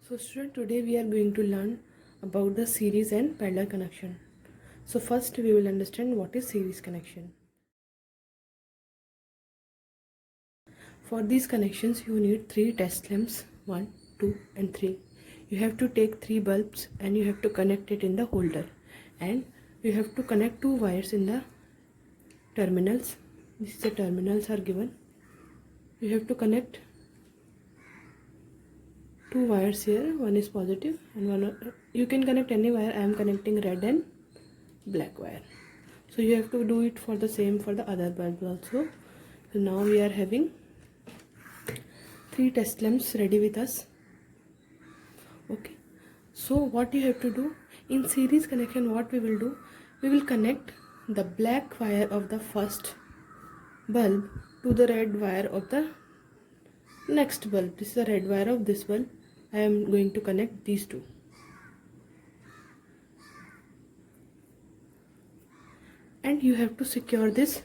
So student, today we are going to learn about the series and parallel connection. So first we will understand what is series connection. For these connections you need 3 test lamps, 1, 2 and 3. You have to take 3 bulbs and you have to connect it in the holder, and you have to connect 2 wires in the terminals. This is the terminals are given. You have to connect 2 wires here, one is positive and one, you can connect any wire. I am connecting red and black wire. So you have to do it for the same for the other bulbs also. So now we are having 3 test lamps ready with us. Okay, so what you have to do in series connection, what we will do, we will connect the black wire of the first bulb to the red wire of the next bulb. This is the red wire of this bulb. I am going to connect these two. And you have to secure this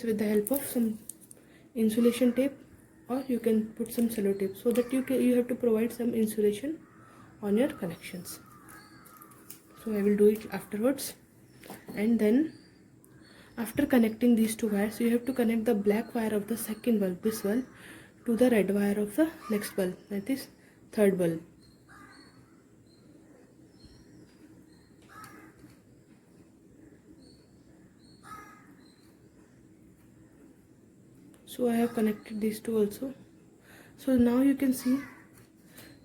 with the help of some insulation tape, or you can put some sellotape, so that you have to provide some insulation on your connections. So I will do it afterwards. And then after connecting these 2 wires, you have to connect the black wire of the second bulb, this bulb, to the red wire of the next bulb, that is third bulb. So I have connected these two also. So now you can see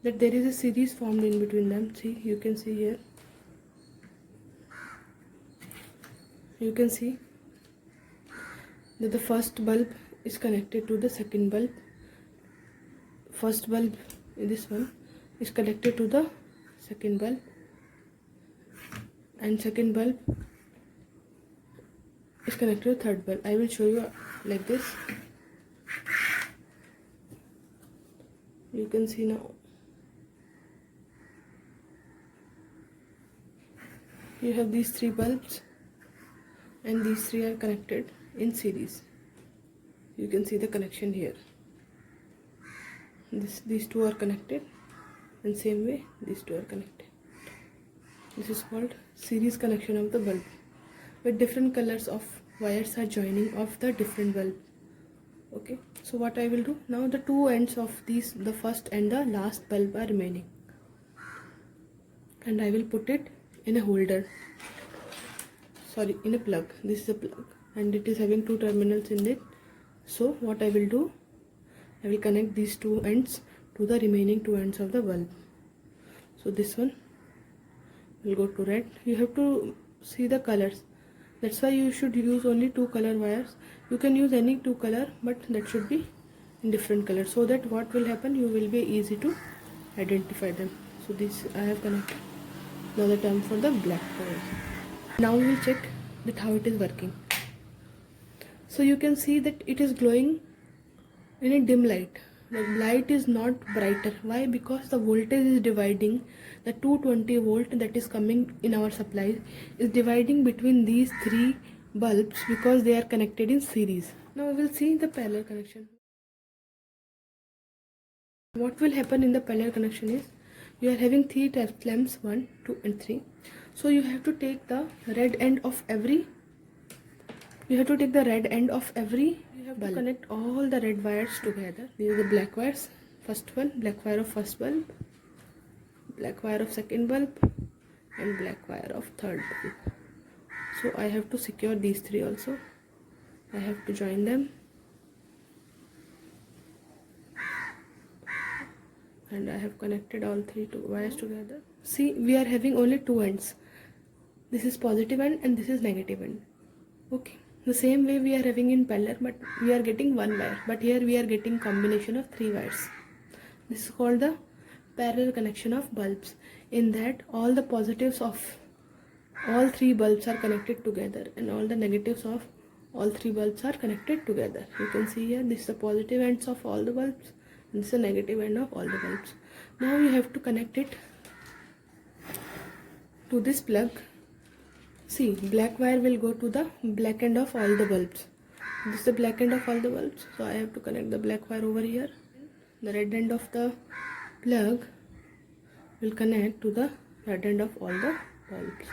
that there is a series formed in between them. See, you can see here. You can see that the first bulb is connected to the second bulb. First bulb, this one, is connected to the second bulb, and second bulb is connected to the third bulb. I will show you like this. You can see now. You have these 3 bulbs and these 3 are connected in series. You can see the connection here. These 2 are connected, and same way these 2 are connected. This is called series connection of the bulb, where different colors of wires are joining of the different bulb. Okay, so what I will do now, the 2 ends of these, the first and the last bulb are remaining, and I will put it in a holder, in a plug. This is a plug and it is having 2 terminals in it. So what I will do, I will connect these 2 ends to the remaining 2 ends of the bulb. So this one will go to red. You have to see the colors, that's why you should use only 2 color wires. You can use any 2 color, but that should be in different colors, so that what will happen, you will be easy to identify them. So this I have connected. Now the term for the black wire. Now we will check that how it is working. So you can see that it is glowing in a dim light. The light is not brighter. Why? Because the voltage is dividing. The 220 volt that is coming in our supply is dividing between these 3 bulbs, because they are connected in series. Now we will see the parallel connection. What will happen in the parallel connection is, you are having 3 test lamps, 1, 2 and 3. So you have to take the red end of every You have to connect all the red wires together. These are the black wires. First one, black wire of first bulb, black wire of second bulb, and black wire of third bulb. So I have to secure these 3 also. I have to join them, and I have connected all 3 wires together. See, we are having only 2 ends. This is positive end and this is negative end. Okay, the same way we are having in parallel, but we are getting 1 wire, but here we are getting combination of 3 wires. This is called the parallel connection of bulbs, in that all the positives of all 3 bulbs are connected together, and all the negatives of all 3 bulbs are connected together. You can see here, this is the positive ends of all the bulbs, and this is the negative end of all the bulbs. Now you have to connect it to this plug. See, black wire will go to the black end of all the bulbs, This is the black end of all the bulbs, so I have to connect the black wire over here. The red end of the plug will connect to the red end of all the bulbs.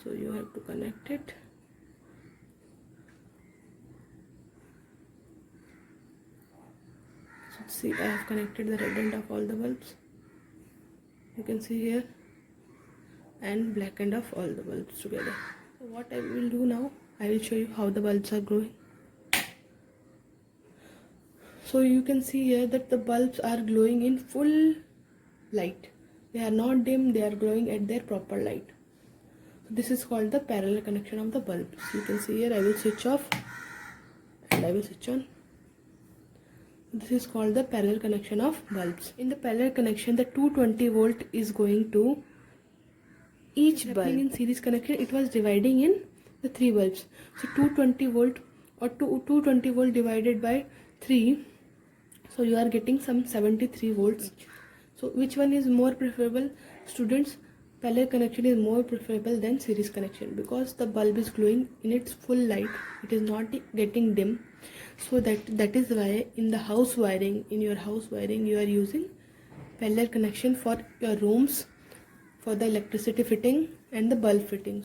So you have to connect it. So see, I have connected the red end of all the bulbs. You can see here, and black end of all the bulbs together. So what I will do now, I will show you how the bulbs are glowing. So you can see here that the bulbs are glowing in full light. They are not dim, they are glowing at their proper light. So this is called the parallel connection of the bulbs. You can see here, I will switch off and I will switch on. This is called the parallel connection of bulbs. In the parallel connection, the 220 volt is going to each bulb. In series connection, it was dividing in the 3 bulbs. So 220 volt or 220 volt divided by 3. So you are getting some 73 volts. So which one is more preferable? Students, parallel connection is more preferable than series connection because the bulb is glowing in its full light. It is not getting dim. So that is why in the house wiring, you are using parallel connection for your rooms, for the electricity fitting and the bulb fitting.